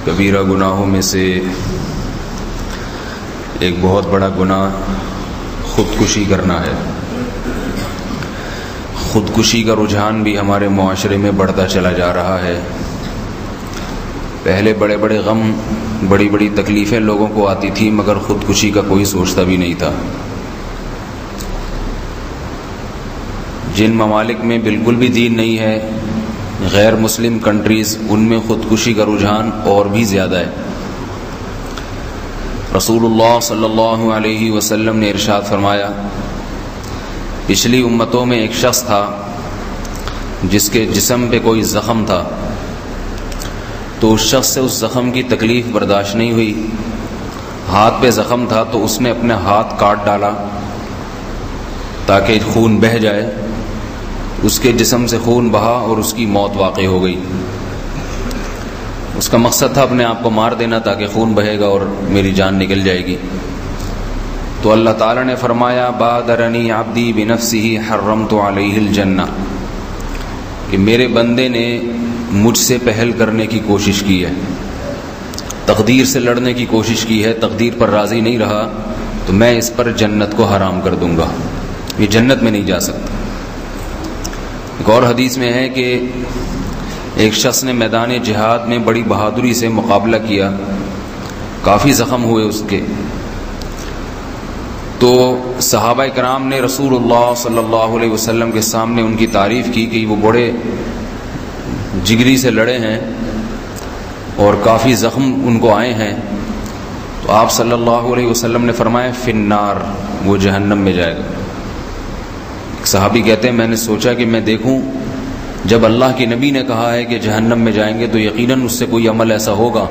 کبیرہ گناہوں میں سے ایک بہت بڑا گناہ خودکشی کرنا ہے۔ خودکشی کا رجحان بھی ہمارے معاشرے میں بڑھتا چلا جا رہا ہے۔ پہلے بڑے بڑے غم، بڑی بڑی تکلیفیں لوگوں کو آتی تھی، مگر خودکشی کا کوئی سوچتا بھی نہیں تھا۔ جن ممالک میں بالکل بھی دین نہیں ہے، غیر مسلم کنٹریز، ان میں خودکشی کا رجحان اور بھی زیادہ ہے۔ رسول اللہ صلی اللہ علیہ وسلم نے ارشاد فرمایا، پچھلی امتوں میں ایک شخص تھا جس کے جسم پہ کوئی زخم تھا، تو اس شخص سے اس زخم کی تکلیف برداشت نہیں ہوئی۔ ہاتھ پہ زخم تھا تو اس نے اپنا ہاتھ کاٹ ڈالا تاکہ خون بہہ جائے۔ اس کے جسم سے خون بہا اور اس کی موت واقع ہو گئی۔ اس کا مقصد تھا اپنے آپ کو مار دینا تاکہ خون بہے گا اور میری جان نکل جائے گی۔ تو اللہ تعالیٰ نے فرمایا، بادرنی عبدی بنفسہ حرمت علیہ الجنہ، کہ میرے بندے نے مجھ سے پہل کرنے کی کوشش کی ہے، تقدیر سے لڑنے کی کوشش کی ہے، تقدیر پر راضی نہیں رہا تو میں اس پر جنت کو حرام کر دوں گا، یہ جنت میں نہیں جا سکتا۔ ایک اور حدیث میں ہے کہ ایک شخص نے میدان جہاد میں بڑی بہادری سے مقابلہ کیا، کافی زخم ہوئے اس کے، تو صحابہ کرام نے رسول اللہ صلی اللہ علیہ وسلم کے سامنے ان کی تعریف کی کہ وہ بڑے جگری سے لڑے ہیں اور کافی زخم ان کو آئے ہیں۔ تو آپ صلی اللہ علیہ وسلم نے فرمایا، فی النار، وہ جہنم میں جائے گا۔ صحابی کہتے ہیں، میں نے سوچا کہ میں دیکھوں، جب اللہ کے نبی نے کہا ہے کہ جہنم میں جائیں گے تو یقیناً اس سے کوئی عمل ایسا ہوگا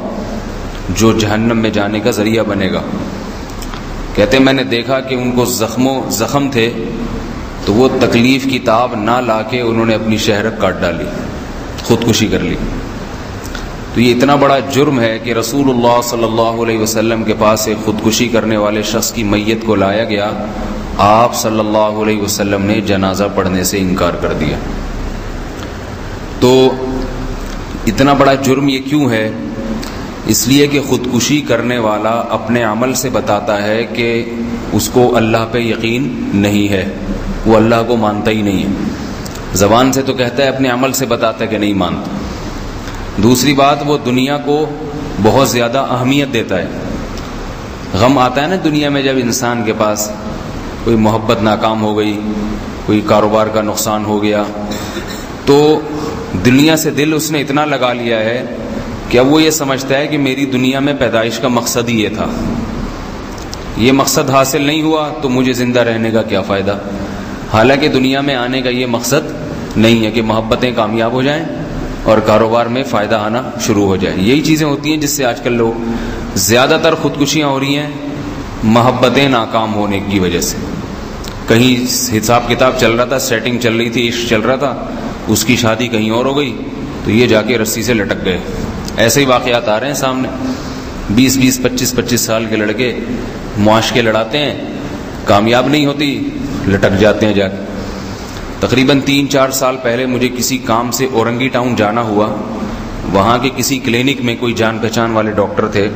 جو جہنم میں جانے کا ذریعہ بنے گا۔ کہتے ہیں میں نے دیکھا کہ ان کو زخم تھے تو وہ تکلیف کی تاب نہ لا کے انہوں نے اپنی شہرت کاٹ ڈالی، خودکشی کر لی۔ تو یہ اتنا بڑا جرم ہے کہ رسول اللہ صلی اللہ علیہ وسلم کے پاس ایک خودکشی کرنے والے شخص کی میت کو لایا گیا، آپ صلی اللہ علیہ وسلم نے جنازہ پڑھنے سے انکار کر دیا۔ تو اتنا بڑا جرم یہ کیوں ہے؟ اس لیے کہ خودکشی کرنے والا اپنے عمل سے بتاتا ہے کہ اس کو اللہ پہ یقین نہیں ہے، وہ اللہ کو مانتا ہی نہیں ہے۔ زبان سے تو کہتا ہے، اپنے عمل سے بتاتا ہے کہ نہیں مانتا۔ دوسری بات، وہ دنیا کو بہت زیادہ اہمیت دیتا ہے۔ غم آتا ہے نا دنیا میں، جب انسان کے پاس کوئی محبت ناکام ہو گئی، کوئی کاروبار کا نقصان ہو گیا، تو دنیا سے دل اس نے اتنا لگا لیا ہے کہ اب وہ یہ سمجھتا ہے کہ میری دنیا میں پیدائش کا مقصد ہی یہ تھا، یہ مقصد حاصل نہیں ہوا تو مجھے زندہ رہنے کا کیا فائدہ۔ حالانکہ دنیا میں آنے کا یہ مقصد نہیں ہے کہ محبتیں کامیاب ہو جائیں اور کاروبار میں فائدہ آنا شروع ہو جائے۔ یہی چیزیں ہوتی ہیں جس سے آج کل لوگ زیادہ تر خودکشیاں ہو رہی ہیں، محبتیں ناکام ہونے کی وجہ سے۔ کہیں حساب کتاب چل رہا تھا، سیٹنگ چل رہی تھی، عشق چل رہا تھا، اس کی شادی کہیں اور ہو گئی تو یہ جا کے رسی سے لٹک گئے۔ ایسے ہی واقعات آ رہے ہیں سامنے، 20 25 سال کے لڑکے معاشقے لڑاتے ہیں، کامیاب نہیں ہوتی، لٹک جاتے ہیں جا کے۔ تقریباً 3-4 سال پہلے مجھے کسی کام سے اورنگی ٹاؤن جانا ہوا، وہاں کے کسی کلینک میں کوئی جان پہچان والے ڈاکٹر تھے،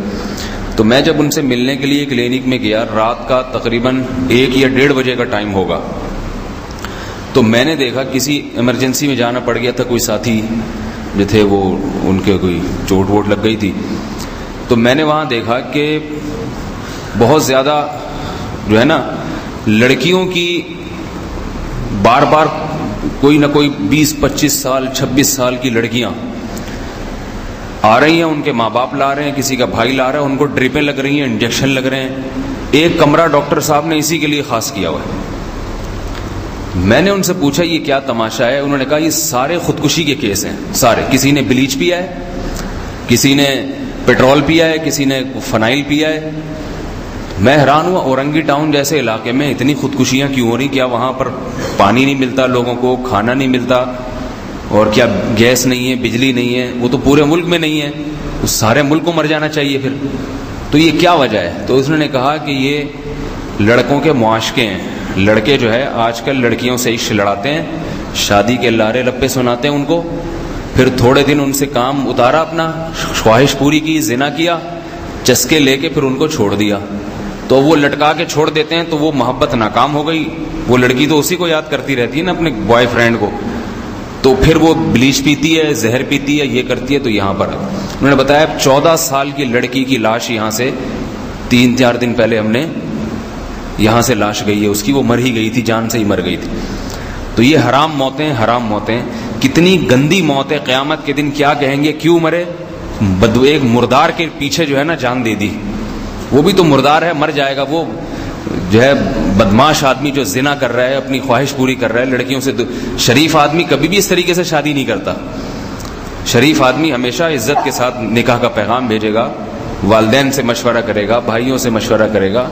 تو میں جب ان سے ملنے کے لیے کلینک میں گیا، رات کا تقریباً 1 یا 1:30 بجے کا ٹائم ہوگا، تو میں نے دیکھا کسی ایمرجنسی میں جانا پڑ گیا تھا، کوئی ساتھی جو تھے وہ ان کے کوئی چوٹ ووٹ لگ گئی تھی، تو میں نے وہاں دیکھا کہ بہت زیادہ جو ہے نا لڑکیوں کی بار بار کوئی نہ کوئی 20-25 سال 26 سال کی لڑکیاں آ رہی ہیں، ان کے ماں باپ لا رہے ہیں، کسی کا بھائی لا رہا ہے، ان کو ڈرپیں لگ رہی ہیں، انجیکشن لگ رہے ہیں۔ ایک کمرہ ڈاکٹر صاحب نے اسی کے لیے خاص کیا ہوا ہے۔ میں نے ان سے پوچھا یہ کیا تماشا ہے؟ انہوں نے کہا یہ سارے خودکشی کے کیس ہیں، سارے۔ کسی نے بلیچ پیا ہے، کسی نے پیٹرول پیا ہے، کسی نے فنائل پیا ہے۔ میں حیران ہوا، اورنگی ٹاؤن جیسے علاقے میں اتنی خودکشیاں کیوں ہو رہی؟ کیا وہاں پر پانی نہیں ملتا لوگوں کو، کھانا نہیں ملتا، اور کیا گیس نہیں ہے، بجلی نہیں ہے؟ وہ تو پورے ملک میں نہیں ہے، اس سارے ملک کو مر جانا چاہیے پھر۔ تو یہ کیا وجہ ہے؟ تو اس نے کہا کہ یہ لڑکوں کے معاشقے ہیں۔ لڑکے جو ہے آج کل لڑکیوں سے عشق لڑاتے ہیں، شادی کے لارے لپے سناتے ہیں ان کو، پھر تھوڑے دن ان سے کام اتارا اپنا، خواہش پوری کی، زنا کیا، چسکے لے کے پھر ان کو چھوڑ دیا. تو وہ لٹکا کے چھوڑ دیتے ہیں تو وہ محبت ناکام ہو گئی. وہ لڑکی تو اسی کو یاد کرتی رہتی ہے نا، اپنے بوائے فرینڈ کو. تو پھر وہ بلیچ پیتی ہے، زہر پیتی ہے، یہ کرتی ہے. تو یہاں پر انہوں نے بتایا 14 سال کی لڑکی کی لاش یہاں سے 3-4 دن پہلے ہم نے یہاں سے لاش گئی ہے اس کی، وہ مر ہی گئی تھی، جان سے ہی مر گئی تھی. تو یہ حرام موتیں، حرام موتیں، کتنی گندی موت ہے. قیامت کے دن کیا کہیں گے، کیوں مرے؟ ایک مردار کے پیچھے جو ہے نا جان دے دی. وہ بھی تو مردار ہے، مر جائے گا. وہ جو ہے بدماش آدمی جو زنا کر رہا ہے، اپنی خواہش پوری کر رہا ہے لڑکیوں سے. شریف آدمی کبھی بھی اس طریقے سے شادی نہیں کرتا. شریف آدمی ہمیشہ عزت کے ساتھ نکاح کا پیغام بھیجے گا، والدین سے مشورہ کرے گا، بھائیوں سے مشورہ کرے گا،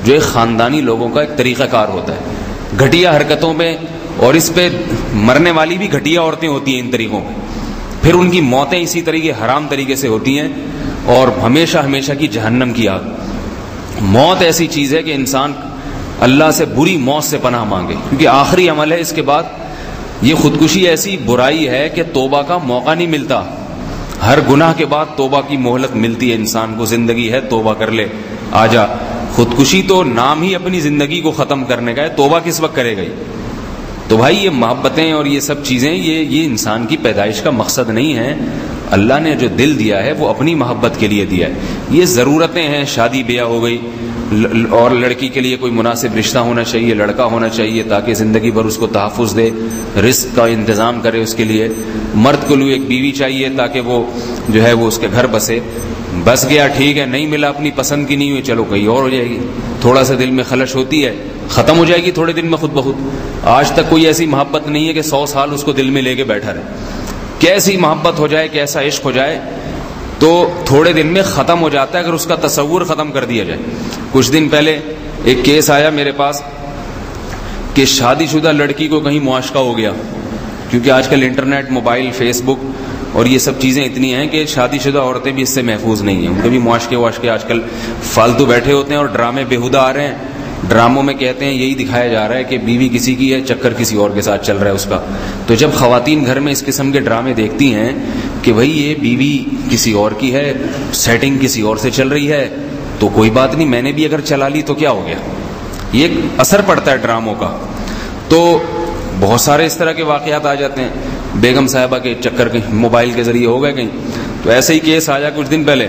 جو ایک خاندانی لوگوں کا ایک طریقہ کار ہوتا ہے. گھٹیا حرکتوں میں اور اس پہ مرنے والی بھی گھٹیا عورتیں ہوتی ہیں ان طریقوں پہ، پھر ان کی موتیں اسی طریقے حرام طریقے سے ہوتی ہیں اور ہمیشہ ہمیشہ کی جہنم کی آگ. موت ایسی چیز ہے کہ انسان اللہ سے بری موت سے پناہ مانگے، کیونکہ آخری عمل ہے. اس کے بعد یہ خودکشی ایسی برائی ہے کہ توبہ کا موقع نہیں ملتا. ہر گناہ کے بعد توبہ کی مہلت ملتی ہے انسان کو. زندگی ہے، توبہ کر لے، آجا. خودکشی تو نام ہی اپنی زندگی کو ختم کرنے کا ہے، توبہ کس وقت کرے گا؟ تو بھائی یہ محبتیں اور یہ سب چیزیں یہ انسان کی پیدائش کا مقصد نہیں ہے. اللہ نے جو دل دیا ہے وہ اپنی محبت کے لیے دیا ہے. یہ ضرورتیں ہیں. شادی بیاہ ہو گئی اور لڑکی کے لیے کوئی مناسب رشتہ ہونا چاہیے، لڑکا ہونا چاہیے تاکہ زندگی بھر اس کو تحفظ دے، رزق کا انتظام کرے اس کے لیے. مرد کو لیے ایک بیوی چاہیے تاکہ وہ جو ہے وہ اس کے گھر بسے. بس گیا ٹھیک ہے، نہیں ملا اپنی پسند کی نہیں ہوئی، چلو کہیں اور ہو جائے گی. تھوڑا سا دل میں خلش ہوتی ہے، ختم ہو جائے گی تھوڑے دن میں خود بخود. آج تک کوئی ایسی محبت نہیں ہے کہ 100 سال اس کو دل میں لے کے بیٹھا رہے. کیسی محبت ہو جائے، کیسا عشق ہو جائے تو تھوڑے دن میں ختم ہو جاتا ہے اگر اس کا تصور ختم کر دیا جائے. کچھ دن پہلے ایک کیس آیا میرے پاس کہ شادی شدہ لڑکی کو کہیں معاشقہ ہو گیا، کیونکہ آج کل انٹرنیٹ، موبائل، فیس بک اور یہ سب چیزیں اتنی ہیں کہ شادی شدہ عورتیں بھی اس سے محفوظ نہیں ہیں. ان کے بھی معاشقے آج کل فالتو بیٹھے ہوتے ہیں اور ڈرامے بےہودہ آ رہے ہیں. ڈراموں میں کہتے ہیں یہی دکھایا جا رہا ہے کہ بیوی کسی کی ہے، چکر کسی اور کے ساتھ چل رہا ہے اس کا. تو جب خواتین گھر میں اس قسم کے ڈرامے دیکھتی ہیں کہ بھئی یہ بیوی کسی اور کی ہے، سیٹنگ کسی اور سے چل رہی ہے، تو کوئی بات نہیں، میں نے بھی اگر چلا لی تو کیا ہو گیا. یہ ایک اثر پڑتا ہے ڈراموں کا. تو بہت سارے اس طرح کے واقعات آ جاتے ہیں. بیگم صاحبہ کے چکر کے موبائل کے ذریعے ہو گئے کہیں. تو ایسے ہی کیس آیا کچھ دن پہلے.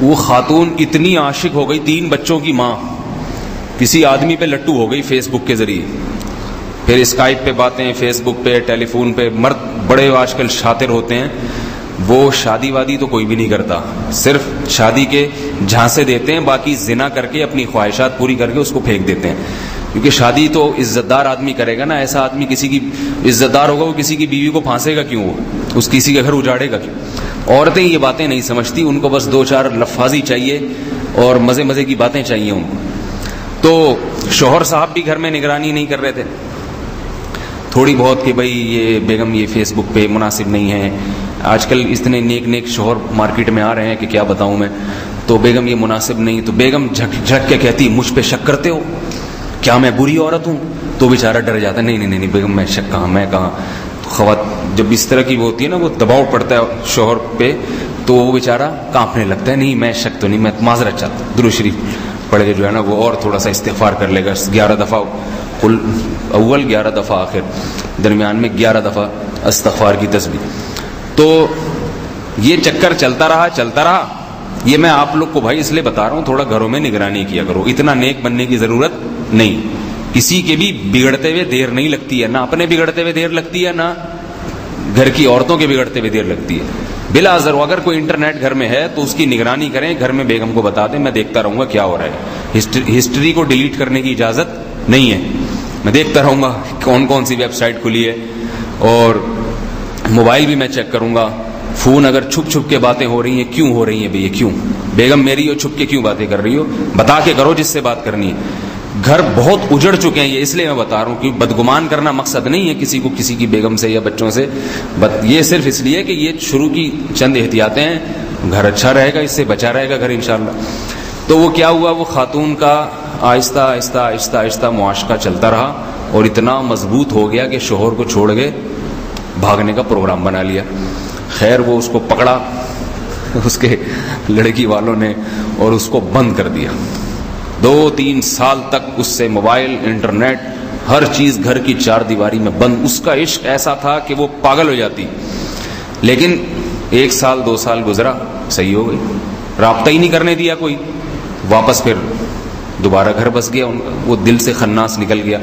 وہ خاتون اتنی عاشق ہو گئی، 3 بچوں کی ماں، کسی آدمی پہ لٹو ہو گئی فیس بک کے ذریعے. پھر اسکائپ پہ باتیں، فیس بک پہ، ٹیلی فون پہ. مرد بڑے آج کل شاطر ہوتے ہیں، وہ شادی وادی تو کوئی بھی نہیں کرتا، صرف شادی کے جھانسے دیتے ہیں، باقی زنا کر کے اپنی خواہشات پوری کر کے اس کو پھینک دیتے ہیں. کیونکہ شادی تو عزت دار آدمی کرے گا نا. ایسا آدمی کسی کی عزت دار ہوگا، وہ کسی کی بیوی کو پھانسے گا کیوں؟ وہ اس کسی کا گھر اجاڑے گا کیوں؟ عورتیں یہ باتیں نہیں سمجھتی، ان کو بس 2-4 لفاظی چاہیے اور مزے مزے کی باتیں چاہیے ان کو. تو شوہر صاحب بھی گھر میں نگرانی نہیں کر رہے تھے تھوڑی بہت کہ بھئی یہ بیگم یہ فیس بک پہ مناسب نہیں ہے. آج کل اتنے نیک شوہر مارکیٹ میں آ رہے ہیں کہ کیا بتاؤں میں. تو بیگم یہ مناسب نہیں. تو بیگم جھک کے کہتی مجھ پہ شک کرتے ہو کیا میں بری عورت ہوں؟ تو بیچارہ ڈر جاتا ہے، نہیں بیگم میں شک کہاں، میں کہاں. جب اس طرح کی وہ ہوتی ہے نا، وہ دباؤ پڑتا ہے شوہر پہ تو وہ بیچارہ کانپنے لگتا ہے. نہیں میں شک تو نہیں، میں معذرت چاہتا ہوں. درود شریف پڑھ کے جو ہے نا وہ اور تھوڑا سا استغفار کر لے گا. 11 دفعہ قل اول، 11 دفعہ آخر، درمیان میں 11 دفعہ استغفار کی تسبیح. تو یہ چکر چلتا رہا. یہ میں آپ لوگ کو بھائی اس لیے بتا رہا ہوں تھوڑا گھروں میں نگرانی کیا کرو. اتنا نیک بننے کی ضرورت نہیں. کسی کے بھی بگڑتے ہوئے دیر نہیں لگتی ہے، نہ اپنے بگڑتے ہوئے دیر لگتی ہے، نہ گھر کی عورتوں کے بگڑتے ہوئے دیر لگتی ہے. بلا ضرور اگر کوئی انٹرنیٹ گھر میں ہے تو اس کی نگرانی کریں. گھر میں بیگم کو بتا دیں میں دیکھتا رہوں گا کیا ہو رہا ہے. ہسٹری کو ڈیلیٹ کرنے کی اجازت نہیں ہے. میں دیکھتا رہوں گا کون سی ویب سائٹ کھلی ہے، اور موبائل بھی میں چیک کروں گا. فون اگر چھپ کے باتیں ہو رہی ہیں، کیوں ہو رہی ہیں بھئی؟ کیوں بیگم میری ہو چھپ کے کیوں باتیں کر رہی ہو؟ بتا کے کرو جس سے بات کرنی ہے. گھر بہت اجڑ چکے ہیں. یہ اس لیے میں بتا رہا ہوں کہ بدگمان کرنا مقصد نہیں ہے کسی کو کسی کی بیگم سے یا بچوں سے. یہ صرف اس لیے کہ یہ شروع کی چند احتیاطیں ہیں. گھر اچھا رہے گا، اس سے بچا رہے گا گھر انشاءاللہ. تو وہ کیا ہوا، وہ خاتون کا آہستہ آہستہ معاشقہ چلتا رہا اور اتنا مضبوط ہو گیا کہ شوہر کو چھوڑ کے بھاگنے کا پروگرام بنا لیا. خیر وہ اس کو پکڑا اس کے لڑکی والوں نے اور اس کو بند کر دیا. 2-3 سال تک اس سے موبائل، انٹرنیٹ، ہر چیز گھر کی 4 دیواری میں بند. اس کا عشق ایسا تھا کہ وہ پاگل ہو جاتی. لیکن 1 سال 2 سال گزرا، صحیح ہو گئی، رابطہ ہی نہیں کرنے دیا کوئی. واپس پھر دوبارہ گھر بس گیا ان کا، وہ دل سے خناس نکل گیا.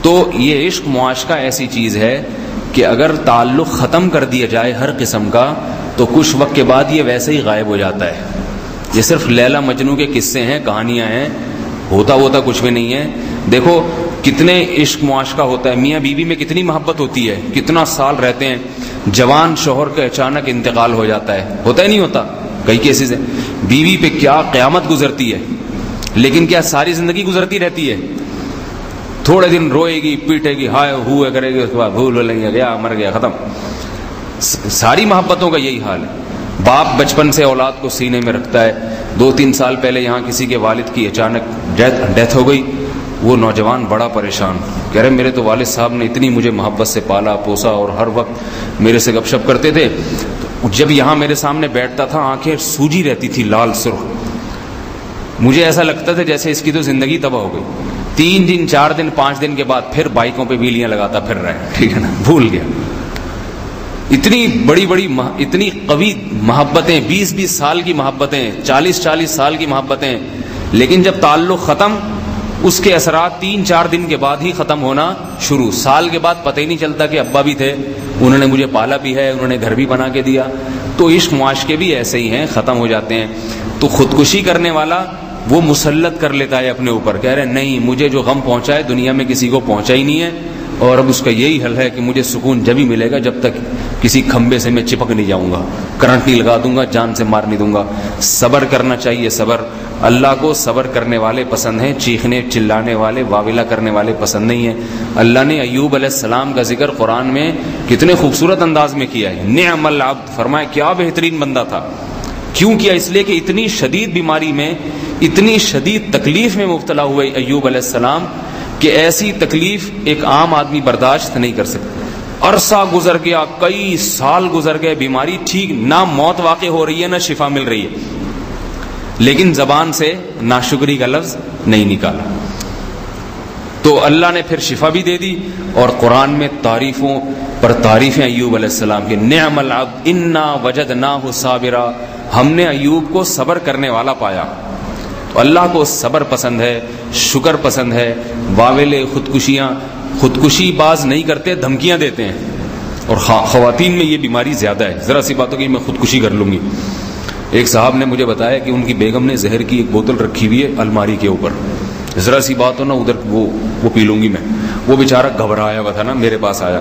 تو یہ عشق معاشقہ ایسی چیز ہے کہ اگر تعلق ختم کر دیا جائے ہر قسم کا تو کچھ وقت کے بعد یہ ویسے ہی غائب ہو جاتا ہے. یہ صرف لیلا مجنو کے قصے ہیں، کہانیاں ہیں، ہوتا کچھ بھی نہیں ہے. دیکھو کتنے عشق معاشقہ ہوتا ہے، میاں بیوی میں کتنی محبت ہوتی ہے، کتنا سال رہتے ہیں. جوان شوہر کا اچانک انتقال ہو جاتا ہے ہی نہیں ہوتا کئی کیسز ہیں. بیوی پہ کیا قیامت گزرتی ہے، لیکن کیا ساری زندگی گزرتی رہتی ہے؟ تھوڑے دن روئے گی، پیٹے گی، ہائے ہوئے کرے گی، اس کے بعد بھول ہو لیں گے، گیا مر گیا، ختم. ساری محبتوں کا یہی حال ہے. باپ بچپن سے اولاد کو سینے میں رکھتا ہے. 2-3 سال پہلے یہاں کسی کے والد کی اچانک ڈیتھ ہو گئی. وہ نوجوان بڑا پریشان، کہہ رہے میرے تو والد صاحب نے اتنی مجھے محبت سے پالا پوسا اور ہر وقت میرے سے گپ شپ کرتے تھے. جب یہاں میرے سامنے بیٹھتا تھا آنکھیں سوجی رہتی تھی، لال سرخ. مجھے ایسا لگتا تھا جیسے اس کی تو زندگی تباہ ہو گئی. 3 دن 4 دن 5 دن کے بعد پھر بائکوں پہ ویلیاں لگاتا پھر رہا ہے، ٹھیک ہے نا، بھول گیا. اتنی بڑی اتنی قوی محبتیں، 20-20 سال کی محبتیں، 40-40 سال کی محبتیں، لیکن جب تعلق ختم اس کے اثرات 3-4 دن کے بعد ہی ختم ہونا شروع. سال کے بعد پتہ ہی نہیں چلتا کہ ابا بھی تھے، انہوں نے مجھے پالا بھی ہے، انہوں نے گھر بھی بنا کے دیا. تو عشق معاشقے بھی ایسے ہی ہیں، ختم ہو جاتے ہیں. تو خودکشی کرنے والا وہ مسلط کر لیتا ہے اپنے اوپر، کہہ رہے نہیں مجھے جو غم پہنچا ہے دنیا میں کسی کو پہنچا ہی نہیں ہے، اور اب اس کا یہی حل ہے کہ مجھے سکون جب ہی ملے گا جب تک کسی کھمبے سے میں چپک نہیں جاؤں گا، کرنٹ نہیں لگا دوں گا، جان سے مار نہیں دوں گا. صبر کرنا چاہیے. صبر اللہ کو صبر کرنے والے پسند ہیں، چیخنے چلانے والے واویلا کرنے والے پسند نہیں ہیں. اللہ نے ایوب علیہ السلام کا ذکر قرآن میں کتنے خوبصورت انداز میں کیا ہے. نعم العبد، فرمایا کیا بہترین بندہ تھا. کیوں کیا؟ اس لیے کہ اتنی شدید بیماری میں، اتنی شدید تکلیف میں مبتلا ہوئے ایوب علیہ السلام کہ ایسی تکلیف ایک عام آدمی برداشت نہیں کر سکتا. عرصہ گزر گیا، کئی سال گزر گئے، بیماری ٹھیک نہ موت واقع ہو رہی ہے نہ شفا مل رہی ہے، لیکن زبان سے ناشکری کا لفظ نہیں نکالا. تو اللہ نے پھر شفا بھی دے دی، اور قرآن میں تعریفوں پر تعریفیں ایوب علیہ السلام کے. نعم العبد انا وجدناہ صابرا، ہم نے ایوب کو صبر کرنے والا پایا. تو اللہ کو صبر پسند ہے، شکر پسند ہے. واویلے خودکشی باز نہیں کرتے، دھمکیاں دیتے ہیں. اور خواتین میں یہ بیماری زیادہ ہے. ذرا سی بات ہو کہ میں خودکشی کر لوں گی. ایک صاحب نے مجھے بتایا کہ ان کی بیگم نے زہر کی ایک بوتل رکھی ہوئی ہے الماری کے اوپر، ذرا سی بات ہو نا ادھر وہ پی لوں گی میں. وہ بیچارہ گھبرایا ہوا تھا نا، میرے پاس آیا.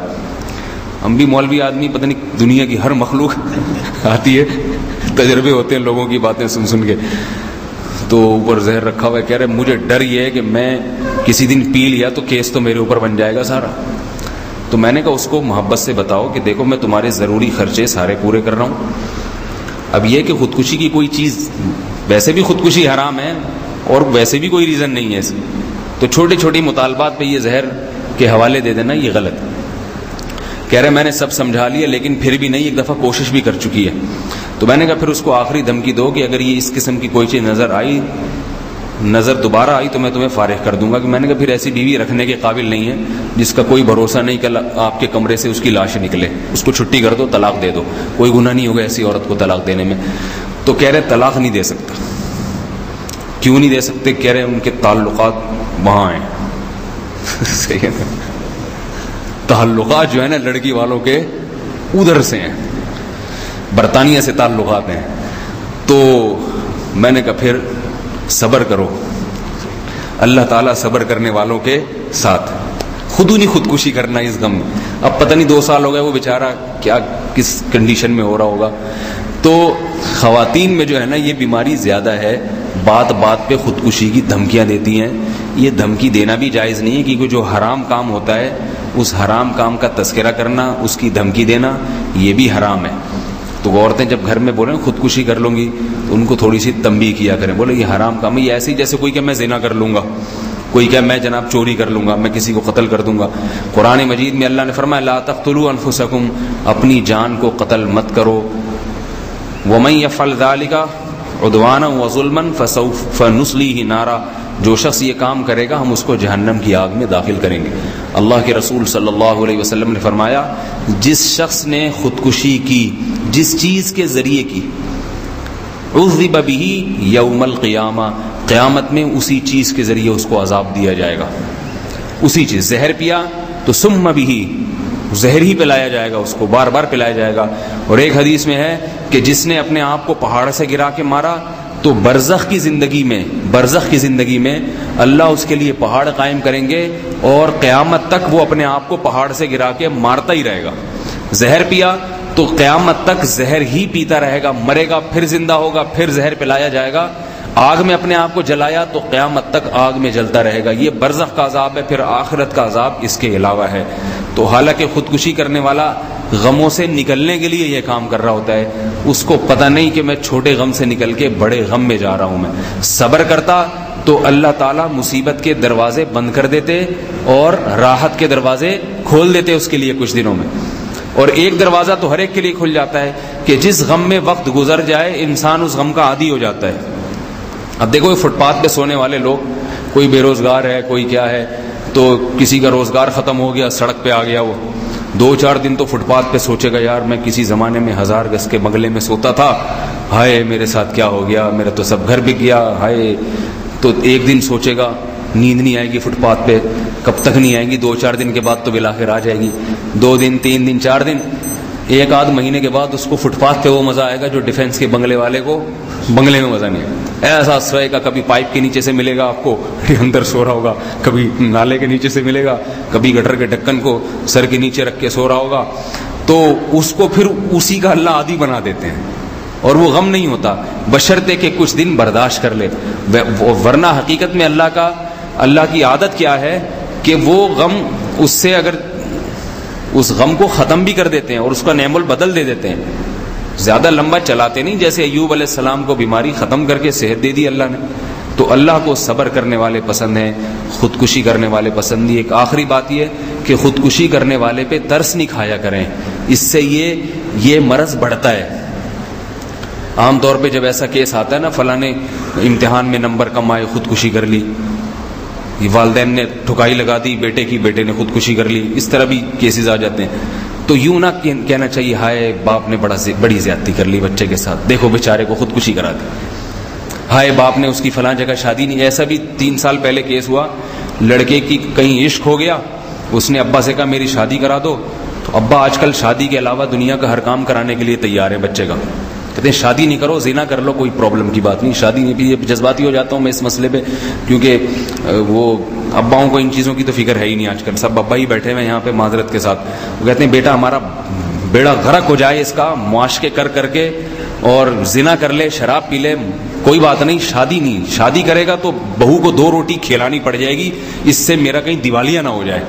ہم بھی مولوی آدمی، پتہ نہیں دنیا کی ہر مخلوق آتی ہے، تجربے ہوتے ہیں لوگوں کی باتیں سن کے. تو اوپر زہر رکھا ہوا ہے، کہہ رہے مجھے ڈر یہ ہے کہ میں کسی دن پی لیا تو کیس تو میرے اوپر بن جائے گا سارا. تو میں نے کہا اس کو محبت سے بتاؤ کہ دیکھو میں تمہارے ضروری خرچے سارے پورے کر رہا ہوں. اب یہ کہ خودکشی کی کوئی چیز، ویسے بھی خودکشی حرام ہے اور ویسے بھی کوئی ریزن نہیں ہے اس. تو چھوٹی چھوٹی مطالبات پہ یہ زہر کے حوالے دے دینا یہ غلط ہے. کہہ رہے میں نے سب سمجھا لیا لیکن پھر بھی نہیں، ایک دفعہ کوشش بھی کر چکی ہے. تو میں نے کہا پھر اس کو آخری دھمکی دو کہ اگر یہ اس قسم کی کوئی چیز نظر دوبارہ آئی تو میں تمہیں فارغ کر دوں گا. کہ میں نے کہا پھر ایسی بیوی رکھنے کے قابل نہیں ہے جس کا کوئی بھروسہ نہیں کہ آپ کے کمرے سے اس کی لاش نکلے. اس کو چھٹی کر دو، طلاق دے دو، کوئی گناہ نہیں ہوگا ایسی عورت کو طلاق دینے میں. تو کہہ رہے طلاق نہیں دے سکتا. کیوں نہیں دے سکتے؟ کہہ رہے ان کے تعلقات وہاں ہیں. صحیح ہے نا، تعلقات جو ہے نا لڑکی والوں کے ادھر سے ہیں، برطانیہ سے تعلقات ہیں. تو میں نے کہا پھر صبر کرو، اللہ تعالیٰ صبر کرنے والوں کے ساتھ. نہیں خودکشی کرنا اس غم میں. اب پتہ نہیں 2 سال ہو گئے، وہ بیچارہ کیا کس کنڈیشن میں ہو رہا ہوگا. تو خواتین میں جو ہے نا یہ بیماری زیادہ ہے، بات بات پہ خودکشی کی دھمکیاں دیتی ہیں. یہ دھمکی دینا بھی جائز نہیں ہے، کیونکہ جو حرام کام ہوتا ہے اس حرام کام کا تذکرہ کرنا، اس کی دھمکی دینا یہ بھی حرام ہے. تو عورتیں جب گھر میں بولیں خودکشی کر لوں گی تو ان کو تھوڑی سی تنبیہ کیا کریں، بولے یہ حرام کام ہے. یہ ایسے ہی جیسے کوئی کہ میں زنا کر لوں گا، کوئی کہ میں جناب چوری کر لوں گا، میں کسی کو قتل کر دوں گا۔ قرآن مجید میں اللہ نے فرمایا لا تقتلوا انفسکم، اپنی جان کو قتل مت کرو۔ ومن یفعل ذلک عدوانا وظلما فسوف نصلیہ نارا، جو شخص یہ کام کرے گا ہم اس کو جہنم کی آگ میں داخل کریں گے۔ اللہ کے رسول صلی اللہ علیہ وسلم نے فرمایا جس شخص نے خودکشی کی، جس چیز کے ذریعے کی، عذب بہ یوم القیامہ، قیامت میں اسی چیز کے ذریعے اس کو عذاب دیا جائے گا۔ اسی چیز، زہر پیا تو سم بہ، زہر ہی پلایا جائے گا، اس کو بار بار پلایا جائے گا۔ اور ایک حدیث میں ہے کہ جس نے اپنے آپ کو پہاڑ سے گرا کے مارا تو برزخ کی زندگی میں اللہ اس کے لیے پہاڑ قائم کریں گے اور قیامت تک وہ اپنے آپ کو پہاڑ سے گرا کے مارتا ہی رہے گا۔ زہر پیا تو قیامت تک زہر ہی پیتا رہے گا، مرے گا، پھر زندہ ہوگا، پھر زہر پلایا جائے گا۔ آگ میں اپنے آپ کو جلایا تو قیامت تک آگ میں جلتا رہے گا۔ یہ برزخ کا عذاب ہے، پھر آخرت کا عذاب اس کے علاوہ ہے۔ تو حالانکہ خودکشی کرنے والا غموں سے نکلنے کے لیے یہ کام کر رہا ہوتا ہے، اس کو پتہ نہیں کہ میں چھوٹے غم سے نکل کے بڑے غم میں جا رہا ہوں۔ میں صبر کرتا تو اللہ تعالیٰ مصیبت کے دروازے بند کر دیتے اور راحت کے دروازے کھول دیتے اس کے لیے کچھ دنوں میں۔ اور ایک دروازہ تو ہر ایک کے لیے کھل جاتا ہے کہ جس غم میں وقت گزر جائے انسان اس غم کا عادی ہو جاتا ہے۔ اب دیکھو یہ فٹ پاتھ پہ سونے والے لوگ، کوئی بے روزگار ہے، کوئی کیا ہے، تو کسی کا روزگار ختم ہو گیا، سڑک پہ آ گیا، وہ 2-4 دن تو فٹ پاتھ پہ سوچے گا یار میں کسی زمانے میں 1000 گز کے بنگلے میں سوتا تھا، ہائے میرے ساتھ کیا ہو گیا، میرا تو سب گھر بک گیا، ہائے۔ تو ایک دن سوچے گا، نیند نہیں آئے گی فٹ پاتھ پہ، کب تک نہیں آئے گی، 2-4 دن کے بعد تو بالآخر آ جائے گی، 2 دن 3 دن 4 دن، 1 مہینے کے بعد اس کو فٹ پاتھ پہ وہ مزہ آئے گا جو ڈیفینس کے بنگلے والے کو بنگلے میں مزہ نہیں ہے۔ ایسا سوئے گا، کبھی پائپ کے نیچے سے ملے گا آپ کو، اندر سو رہا ہوگا، کبھی نالے کے نیچے سے ملے گا، کبھی گٹر کے ڈھکن کو سر کے نیچے رکھ کے سو رہا ہوگا۔ تو اس کو پھر اسی کا اللہ عادی بنا دیتے ہیں اور وہ غم نہیں ہوتا، بشرطے کہ کچھ دن برداشت کر لے۔ ورنہ حقیقت میں اللہ کی عادت کیا ہے کہ وہ غم اس سے اگر اس غم کو ختم بھی کر دیتے ہیں اور اس کا نعم البدل دے دیتے ہیں، زیادہ لمبا چلاتے نہیں۔ جیسے ایوب علیہ السلام کو بیماری ختم کر کے صحت دے دی اللہ نے، تو اللہ کو صبر کرنے والے پسند ہیں، خودکشی کرنے والے پسند نہیں۔ ایک آخری بات یہ کہ خودکشی کرنے والے پہ ترس نہیں کھایا کریں، اس سے یہ مرض بڑھتا ہے۔ عام طور پہ جب ایسا کیس آتا ہے نا، فلاں نے امتحان میں نمبر کم آئے خودکشی کر لی، والدین نے ٹھکائی لگا دی بیٹے کی، بیٹے نے خودکشی کر لی، اس طرح بھی کیسز آ جاتے ہیں۔ تو یوں نہ کہنا چاہیے ہائے باپ نے بڑی زیادتی کر لی بچے کے ساتھ، دیکھو بیچارے کو خودکشی کرا دی، ہائے باپ نے اس کی فلاں جگہ شادی نہیں۔ ایسا بھی 3 سال پہلے کیس ہوا، لڑکے کی کہیں عشق ہو گیا، اس نے ابا سے کہا میری شادی کرا دو، تو ابا آج کل شادی کے علاوہ دنیا کا ہر کام کرانے کے لیے تیار ہے بچے کا، کہتے ہیں شادی نہیں کرو، زنا کر لو، کوئی پرابلم کی بات نہیں، شادی نہیں۔ بھی جذباتی ہو جاتا ہوں میں اس مسئلے پہ، کیونکہ وہ اباؤں کو ان چیزوں کی تو فکر ہے ہی نہیں، آج کل سب ابا ہی بیٹھے ہوئے یہاں پہ معذرت کے ساتھ، وہ کہتے ہیں بیٹا ہمارا بیڑا غرق ہو جائے اس کا، معاشقے کر کے اور زنا کر لے، شراب پی لے، کوئی بات نہیں، شادی نہیں، شادی کرے گا تو بہو کو 2 روٹی کھلانی پڑ جائے گی، اس سے میرا کہیں دیوالیہ نہ ہو جائے۔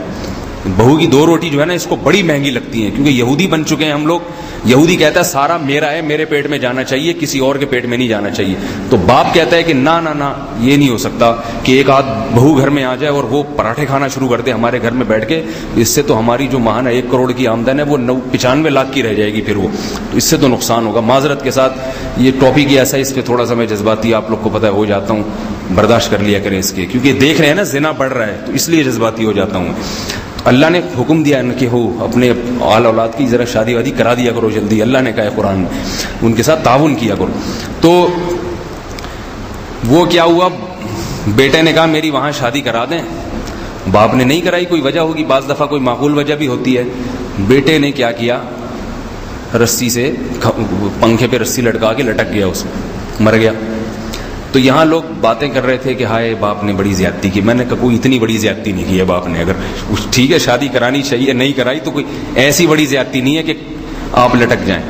بہو کی 2 روٹی جو ہے نا اس کو بڑی مہنگی لگتی ہیں، کیونکہ یہودی بن چکے ہیں ہم لوگ، یہودی کہتا ہے سارا میرا ہے، میرے پیٹ میں جانا چاہیے، کسی اور کے پیٹ میں نہیں جانا چاہیے۔ تو باپ کہتا ہے کہ نہ نہ نہ، یہ نہیں ہو سکتا کہ ایک آدھ بہو گھر میں آ جائے اور وہ پراٹھے کھانا شروع کر دے ہمارے گھر میں بیٹھ کے، اس سے تو ہماری جو ماہانہ 1 کروڑ کی آمدن ہے وہ 95 لاکھ کی رہ جائے گی، پھر وہ تو اس سے تو نقصان ہوگا۔ معذرت کے ساتھ یہ ٹاپک ہی ایسا ہے، اس پہ تھوڑا سا میں جذباتی آپ لوگ کو پتہ ہے ہو جاتا ہوں، برداشت کر لیا کریں اس کے، کیونکہ دیکھ رہے ہیں نا زنا بڑھ رہا ہے تو اس لیے جذباتی ہو جاتا ہوں۔ اللہ نے حکم دیا کہ ہو اپنے آل اولاد کی ذرا شادی وادی کرا دیا کرو جلدی، اللہ نے کہا ہے قرآن میں ان کے ساتھ تعاون کیا کرو۔ تو وہ کیا ہوا، بیٹے نے کہا میری وہاں شادی کرا دیں، باپ نے نہیں کرائی، کوئی وجہ ہوگی، بعض دفعہ کوئی معقول وجہ بھی ہوتی ہے۔ بیٹے نے کیا کیا، رسی سے پنکھے پہ رسی لٹکا کے لٹک گیا، اس میں مر گیا۔ تو یہاں لوگ باتیں کر رہے تھے کہ ہائے باپ نے بڑی زیادتی کی، میں نے کہا کوئی اتنی بڑی زیادتی نہیں کی ہے باپ نے، اگر ٹھیک ہے شادی کرانی چاہیے نہیں کرائی تو کوئی ایسی بڑی زیادتی نہیں ہے کہ آپ لٹک جائیں۔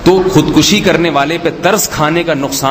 تو خودکشی کرنے والے پہ ترس کھانے کا نقصان